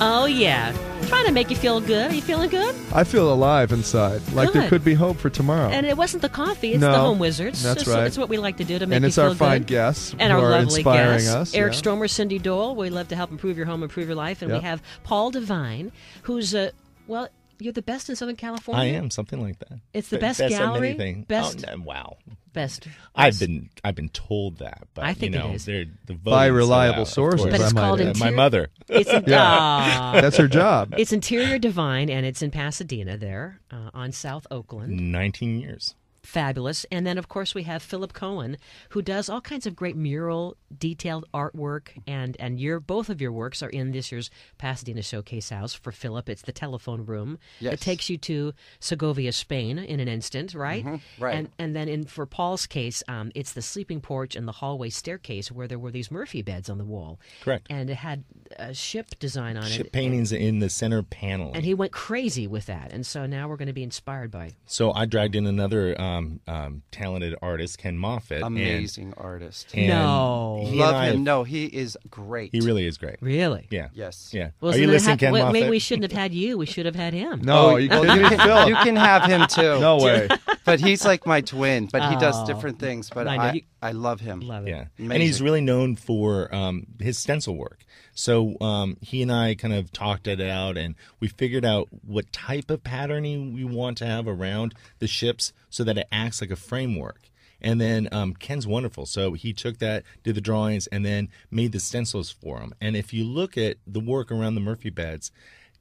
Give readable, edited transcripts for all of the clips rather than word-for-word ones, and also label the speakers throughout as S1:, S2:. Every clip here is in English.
S1: Oh, yeah. Trying to make you feel good. Are you feeling good?
S2: I feel alive inside, like there could be hope for tomorrow.
S1: And it wasn't the coffee, it's the Home Wizards.
S2: That's right.
S1: It's what we like to do to make
S2: and
S1: you
S2: it's
S1: feel
S2: our
S1: good.
S2: fine guests
S1: And
S2: who
S1: our
S2: are
S1: lovely
S2: inspiring
S1: guests.
S2: us.
S1: Eric Stromer, Cindy Dole. We love to help improve your home, improve your life. And we have Paul Devine, who's well, you're the best in Southern California.
S3: I am, something like that.
S1: It's the best
S3: at
S1: gallery.
S3: anything.
S1: Best.
S3: Oh, wow.
S1: Best.
S3: I've been told that, but
S1: I think it is.
S3: they're the
S2: by reliable sources.
S1: But it's called
S3: my mother.
S1: It's
S2: that's her job.
S1: It's Interior Divine, and it's in Pasadena there on South Oakland.
S3: 19 years.
S1: Fabulous. And then, of course, we have Philip Cohen, who does all kinds of great mural, detailed artwork, and both of your works are in this year's Pasadena Showcase House. For Philip, it's the telephone room.
S4: Yes.
S1: It takes you to Segovia, Spain in an instant, right?
S4: Mm-hmm. Right.
S1: And then for Paul's case, it's the sleeping porch and the hallway staircase where there were these Murphy beds on the wall.
S3: Correct.
S1: And it had a ship design on it.
S3: Ship paintings in the center panel.
S1: And he went crazy with that. And so now we're going to be inspired by.
S3: So I dragged in another talented artist, Ken Moffitt.
S4: Amazing artist.
S3: And
S1: No.
S4: Love him. No, he is great.
S3: He really is great.
S1: Really?
S3: Yeah.
S4: Yes.
S3: Yeah.
S1: Well,
S3: Are you listening, Ken
S1: maybe
S3: Moffitt?
S1: we shouldn't have had you. We should have had him.
S2: No, you kidding me, Phil?
S4: You can have him too.
S2: No way.
S4: But he's like my twin. But he does different things. But
S1: I know.
S4: I love him.
S1: Love it.
S3: Yeah,
S4: Amazing.
S3: and he's really known for his stencil work. So he and I kind of talked it out, and we figured out what type of patterning we want to have around the ships so that it acts like a framework. And then Ken's wonderful. So he took that, did the drawings, and then made the stencils for him. And if you look at the work around the Murphy beds,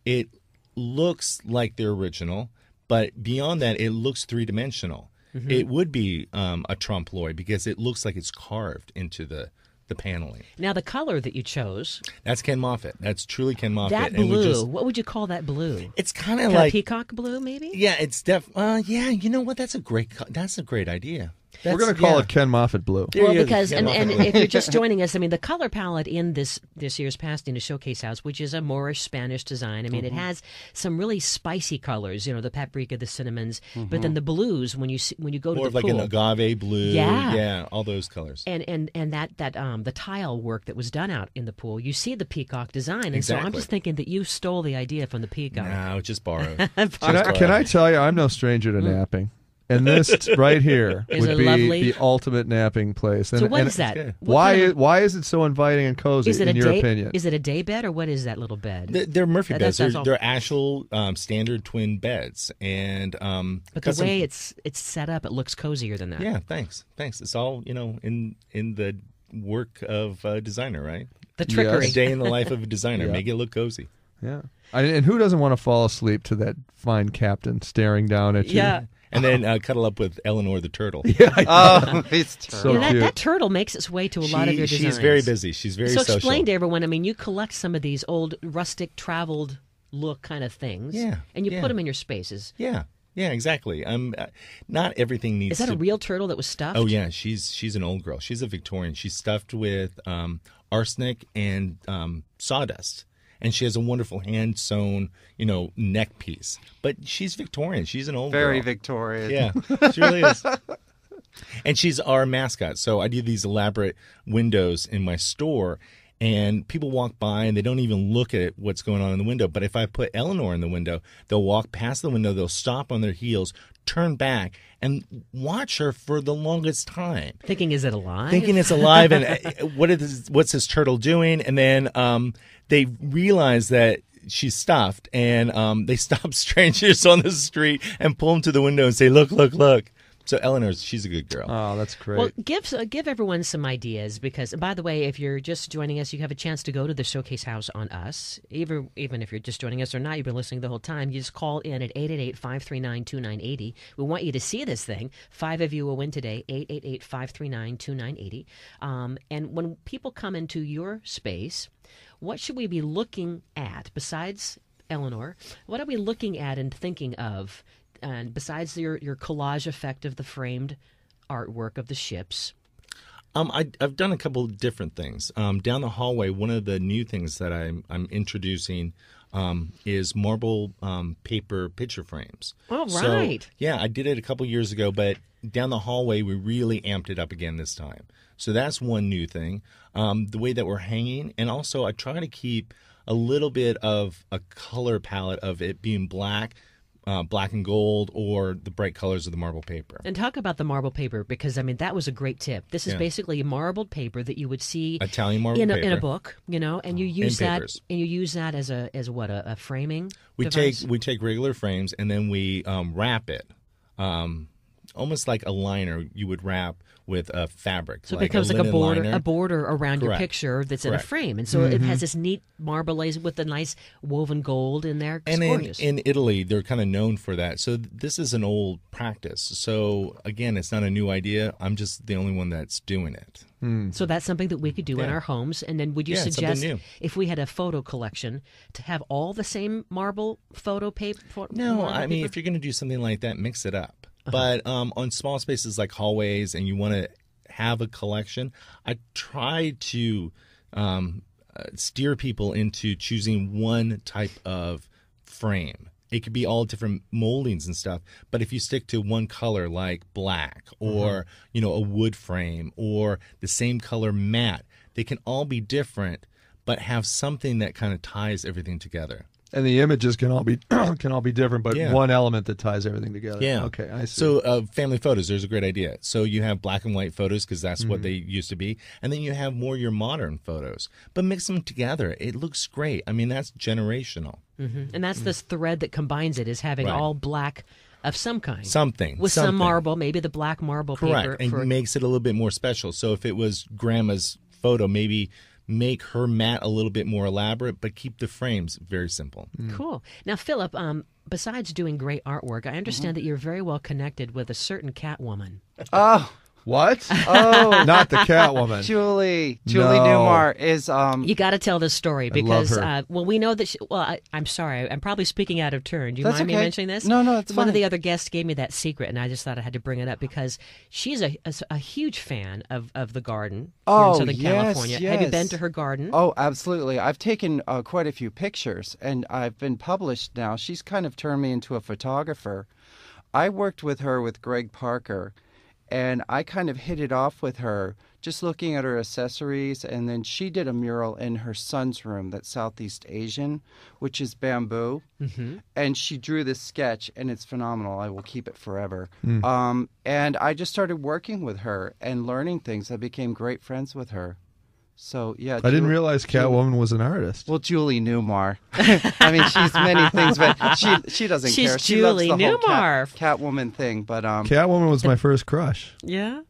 S3: it looks like they're original, but beyond that, it looks three-dimensional. Mm-hmm. It would be a trompe l'oeil because it looks like it's carved into the paneling.
S1: Now, the color that you chose.
S3: That's Ken Moffitt. That's truly Ken Moffitt.
S1: That blue, what would you call that blue?
S3: It's kind of
S1: Kind
S3: like
S1: of peacock blue, maybe?
S3: Yeah, it's yeah, you know what? That's a great idea.
S2: We're going to call it Ken Moffitt Blue.
S1: Well, because, and if you're just joining us, I mean, the color palette in this year's Pasadena Showcase House, which is a Moorish Spanish design, I mean, it has some really spicy colors, the paprika, the cinnamons, but then the blues, when you go
S3: more
S1: to the
S3: of like
S1: pool.
S3: an agave blue.
S1: Yeah.
S3: All those colors.
S1: And that the tile work that was done out in the pool, you see the peacock design. And
S3: Exactly.
S1: so I'm just thinking that you stole the idea from the peacock.
S3: No, just borrowed.
S2: Can I tell you, I'm no stranger to napping. And this right here
S1: Is
S2: would
S1: it
S2: be
S1: lovely?
S2: the ultimate napping place.
S1: So what is that?
S2: Why is it so inviting and cozy, in your opinion?
S1: Is it a day bed, or what is that little bed?
S3: They're Murphy beds.
S1: That's all.
S3: They're actual standard twin beds. And
S1: but the way it's set up, it looks cozier than that.
S3: Yeah, thanks. It's all, in the work of a designer, right?
S1: The trickery.
S3: A day in the life of a designer. Make it look cozy.
S2: Yeah. And who doesn't want to fall asleep to that fine captain staring down at you?
S1: Yeah.
S3: And then cuddle up with Eleanor the turtle.
S2: Yeah,
S4: it's
S2: so cute.
S1: That turtle makes its way to a lot of your designs.
S3: She's very busy. She's very social.
S1: So explain to everyone, I mean, you collect some of these old rustic traveled look kind of things.
S3: Yeah.
S1: And you put them in your spaces.
S3: Yeah. Yeah, exactly. Not everything needs
S1: Is that a real turtle that was stuffed?
S3: Oh, yeah. She's an old girl. She's a Victorian. She's stuffed with arsenic and sawdust. And she has a wonderful hand-sewn, neck piece. But she's Victorian. She's an old girl.
S4: Very Victorian.
S3: Yeah, she really is. And she's our mascot. So I do these elaborate windows in my store, and people walk by and they don't even look at what's going on in the window. But if I put Eleanor in the window, they'll walk past the window, they'll stop on their heels, turn back, and watch her for the longest time.
S1: Thinking, is it alive?
S3: Thinking it's alive, and what's this turtle doing? And then they realize that she's stuffed, and they stop strangers on the street and pull them to the window and say, look, look, look. So she's a good girl.
S2: Oh, that's great.
S1: Well, give everyone some ideas because, by the way, if you're just joining us, you have a chance to go to the Showcase House on us. Even if you're just joining us or not, you've been listening the whole time. You just call in at 888-539-2980. We want you to see this thing. 5 of you will win today, 888-539-2980. And when people come into your space, what should we be looking at besides Eleanor? What are we looking at and thinking of? And besides your collage effect of the framed artwork of the ships?
S3: I've done a couple of different things. Down the hallway, one of the new things that I'm introducing is marble paper picture frames.
S1: Oh,
S3: So,
S1: right.
S3: yeah, I did it a couple years ago, but down the hallway we really amped it up again this time. So that's one new thing. The way that we're hanging, and also I try to keep a little bit of a color palette of it being black and gold, or the bright colors of the marble paper.
S1: And talk about the marble paper, because, I mean, that was a great tip. This is basically marbled paper that you would see
S3: Italian marble
S1: in
S3: paper.
S1: a book, you know, and you use that
S3: papers.
S1: and you use that as a framing
S3: We
S1: device?
S3: take regular frames and then we wrap it, almost like a liner you would wrap with a fabric.
S1: So it
S3: like
S1: becomes like a
S3: linen
S1: border
S3: liner.
S1: around your
S3: Correct.
S1: picture that's in a
S3: Correct.
S1: frame, and so it has this neat marbleized with the nice woven gold in there. It's
S3: And
S1: gorgeous.
S3: in Italy, they're kind of known for that. So this is an old practice. So again, it's not a new idea. I'm just the only one that's doing it.
S1: So that's something that we could do in
S3: Yeah.
S1: our homes. And then would you
S3: Yeah, something
S1: suggest,
S3: new.
S1: if we had a photo collection, to have all the same marble photo paper?
S3: No, I mean, if you're going to do something like that, mix it up. But on small spaces like hallways, and you want to have a collection, I try to steer people into choosing one type of frame. It could be all different moldings and stuff, but if you stick to one color like black, or a wood frame, or the same color matte, they can all be different, but have something that kind of ties everything together.
S2: And the images can all be different, but
S3: Yeah.
S2: one element that ties everything together.
S3: Yeah.
S2: Okay, I see.
S3: So family photos, there's a great idea. So you have black and white photos because that's what they used to be. And then you have more your modern photos. But mix them together. It looks great. I mean, that's generational.
S1: And that's this thread that combines it, is having
S3: Right.
S1: all black of some kind.
S3: Something.
S1: With some
S3: something.
S1: marble, maybe the black marble
S3: Correct.
S1: paper.
S3: And makes it a little bit more special. So if it was grandma's photo, maybe make her mat a little bit more elaborate, but keep the frames very simple.
S1: Cool. Now, Philip, besides doing great artwork, I understand that you're very well connected with a certain Catwoman.
S4: Oh,
S2: what?
S4: oh,
S2: Not the Catwoman.
S4: Julie
S2: No.
S4: Newmar is
S1: You got to tell this story
S2: love
S1: because,
S2: her.
S1: well, we know that I'm sorry. I'm probably speaking out of turn. Do you
S4: That's
S1: mind me
S4: okay.
S1: mentioning this?
S4: No, it's
S1: One of
S4: fine.
S1: the other guests gave me that secret, and I just thought I had to bring it up because she's a huge fan of the garden here in
S4: Oh,
S1: Southern
S4: yes,
S1: California. Have you been
S4: yes.
S1: to her garden?
S4: Oh, absolutely. I've taken quite a few pictures, and I've been published now. She's kind of turned me into a photographer. I worked with her with Greg Parker, and I kind of hit it off with her just looking at her accessories, and then she did a mural in her son's room that's Southeast Asian, which is bamboo, and she drew this sketch, and it's phenomenal. I will keep it forever. And I just started working with her and learning things. I became great friends with her. So, yeah.
S2: I didn't realize Catwoman was an artist.
S4: Well, Julie Newmar. I mean, she's many things, but she doesn't
S1: She's
S4: care. She
S1: Julie
S4: loves the whole
S1: Newmar.
S4: Catwoman thing, but
S2: Catwoman was my first crush.
S1: Yeah.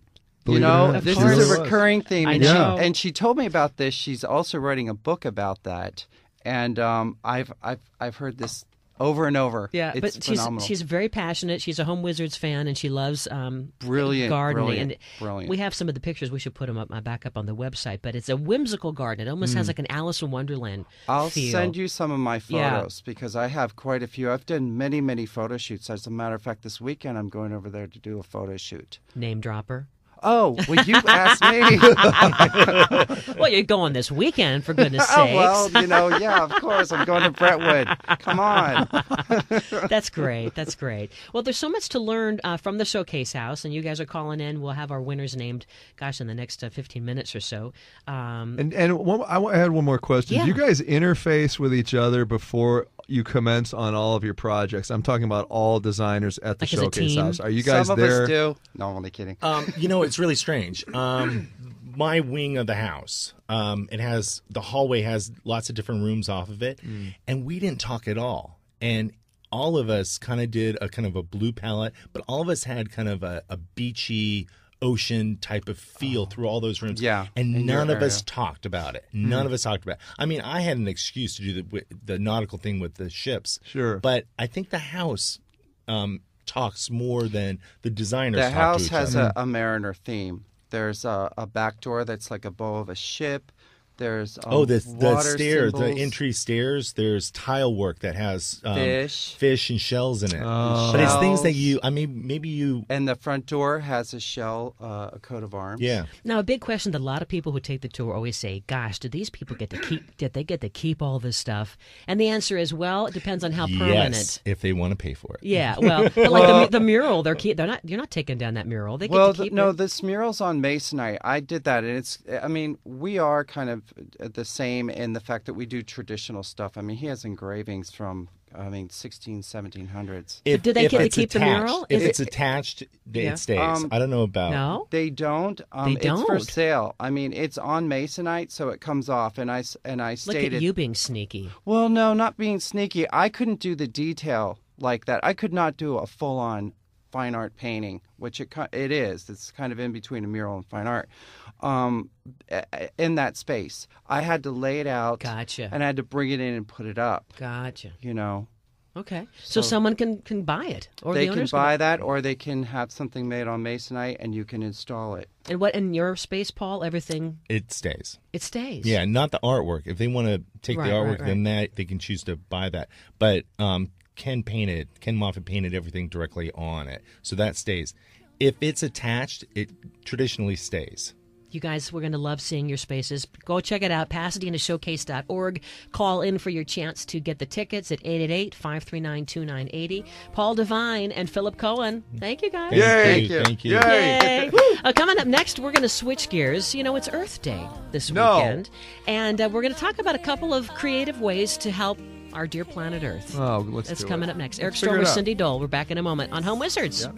S2: Believe it or not.
S1: Of
S4: this
S1: course.
S4: is
S2: Really
S4: a
S2: was.
S4: recurring theme,
S1: I
S4: and
S1: know.
S4: she told me about this. She's also writing a book about that, and I've heard this over and over.
S1: Yeah,
S4: it's
S1: but
S4: phenomenal.
S1: she's very passionate. She's a Home Wizards fan, and she loves
S4: Brilliant,
S1: gardening.
S4: brilliant,
S1: and
S4: brilliant.
S1: We have some of the pictures. We should put them back up on the website. But it's a whimsical garden. It almost has like an Alice in Wonderland
S4: I'll
S1: feel.
S4: send you some of my
S1: Yeah.
S4: photos because I have quite a few. I've done many, many photo shoots. As a matter of fact, this weekend I'm going over there to do a photo shoot.
S1: Name dropper.
S4: Oh, well, you asked me.
S1: Well, you're going this weekend, for goodness
S4: Oh,
S1: sakes.
S4: well, yeah, of course. I'm going to Brentwood. Come on.
S1: That's great. That's great. Well, there's so much to learn from the Showcase House, and you guys are calling in. We'll have our winners named, in the next 15 minutes or so.
S2: I had one more question.
S1: Yeah.
S2: Do you guys interface with each other before you commence on all of your projects? I'm talking about all designers at the
S1: Like as a
S2: Showcase
S1: team?
S2: House. Are you guys
S4: Some of
S2: there?
S4: us do. No, I'm only kidding.
S3: It's really strange. My wing of the house, the hallway has lots of different rooms off of it, and we didn't talk at all. And all of us kind of did a kind of a blue palette, but all of us had kind of a beachy ocean type of feel through all those rooms.
S4: Yeah,
S3: and
S4: in your
S3: none of us
S4: area.
S3: talked about it. None of us talked about it. I mean, I had an excuse to do the nautical thing with the ships.
S2: Sure.
S3: But I think the house talks more than the designers
S4: The
S3: talk to
S4: house
S3: each
S4: has
S3: other.
S4: a mariner theme. There's a back door that's like a bow of a ship. There's
S3: the
S4: water
S3: stairs, the
S4: symbols.
S3: entry stairs. There's tile work that has fish and shells in it.
S2: Oh.
S3: But it's things that maybe you.
S4: And the front door has a shell, a coat of arms.
S3: Yeah.
S1: Now, a big question that a lot of people who take the tour always say, "Gosh, did these people get to keep? Did they get to keep all this stuff?" And the answer is, well, it depends on how permanent.
S3: Yes, if they want to pay for it.
S1: Yeah, well, but like the mural, they're not. You're not taking down that mural. They get to keep it.
S4: This mural's on masonite. I did that, and it's. I mean, we are kind of the same in the fact that we do traditional stuff. I mean, he has engravings from 1700s.
S1: But do they get to
S3: it's
S1: keep the
S3: attached,
S1: mural?
S3: If
S1: Is
S3: it's
S1: it-
S3: attached,
S1: Yeah.
S3: it stays. I don't know about.
S1: No.
S4: They don't.
S1: They
S4: It's for
S1: don't.
S4: sale. I mean, it's on masonite, so it comes off. And I
S1: Look
S4: stated,
S1: at you being sneaky.
S4: well, no, not being sneaky. I couldn't do the detail like that. I could not do a full-on fine art painting, which it is. It's kind of in between a mural and fine art. In that space, I had to lay it out.
S1: Gotcha.
S4: And I had to bring it in and put it up.
S1: Gotcha.
S4: You know,
S1: Okay. So someone can buy it, or
S4: they
S1: the
S4: can
S1: owners
S4: buy that, or they can have something made on masonite, and you can install it.
S1: And what in your space, Paul? Everything
S3: It stays.
S1: it stays.
S3: Yeah, not the artwork. If they want to take
S1: Right,
S3: the artwork,
S1: right.
S3: then they can choose to buy that. But Ken Moffitt painted everything directly on it, so that stays. If it's attached, it traditionally stays.
S1: You guys, we're going to love seeing your spaces. Go check it out, PasadenaShowcase.org. Call in for your chance to get the tickets at 888-539-2980. Paul Devine and Philip Cohen. Thank you, guys.
S2: Yay!
S3: Thank you.
S1: Yay. Coming up next, we're going to switch gears. You know, it's Earth Day this weekend. And we're going to talk about a couple of creative ways to help our dear planet Earth.
S2: Oh, let's
S1: That's
S2: do
S1: coming
S2: it.
S1: up next. Eric
S2: Let's figure
S1: Storm
S2: it
S1: with
S2: out.
S1: Cindy Dole. We're back in a moment on Home Wizards.
S2: Yep.